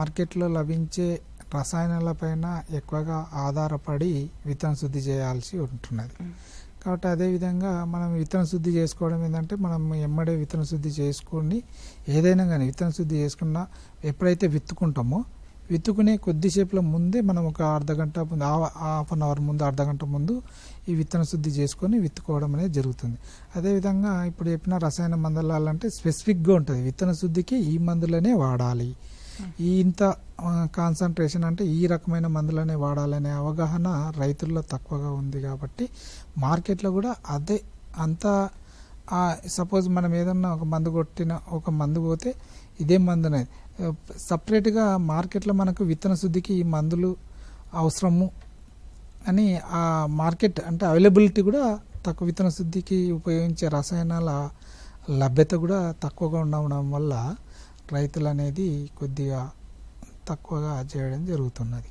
మార్కెట్లో లభించే రసాయనాలపైన ఎక్కువగా ఆధారపడి విత్తన శుద్ధి చేయాల్సి ఉంటున్నది. కాబట్టి అదేవిధంగా మనం విత్తన శుద్ధి చేసుకోవడం ఏంటంటే మనం ఎమ్మడే విత్తన శుద్ధి చేసుకొని ఏదైనా కానీ విత్తన శుద్ధి చేసుకున్నా ఎప్పుడైతే విత్తుకుంటామో విత్తుకునే కొద్దిసేపుల ముందే మనం ఒక అర్ధగంట ముందు హాఫ్ అన్ అవర్ ముందు అర్ధగంట ముందు ఈ విత్తన శుద్ధి చేసుకొని విత్తుకోవడం అనేది జరుగుతుంది. అదేవిధంగా ఇప్పుడు చెప్పిన రసాయన మందులంటే స్పెసిఫిక్గా ఉంటుంది, విత్తన శుద్ధికి ఈ మందులనే వాడాలి, ఈ ఇంత కాన్సన్ట్రేషన్ అంటే ఈ రకమైన మందులనే వాడాలనే అవగాహన రైతుల్లో తక్కువగా ఉంది. కాబట్టి మార్కెట్లో కూడా అదే అంతా సపోజ్ మనం ఏదన్నా ఒక మందు కొట్టిన ఒక మందు పోతే ఇదే మందునే సపరేట్గా మార్కెట్లో మనకు విత్తన శుద్ధికి ఈ మందులు అవసరము అని ఆ మార్కెట్ అంటే అవైలబిలిటీ కూడా తక్కువ, విత్తన శుద్ధికి ఉపయోగించే రసాయనాల లభ్యత కూడా తక్కువగా ఉండడం వల్ల రైతులు అనేది కొద్దిగా తక్కువగా చేయడం జరుగుతున్నది.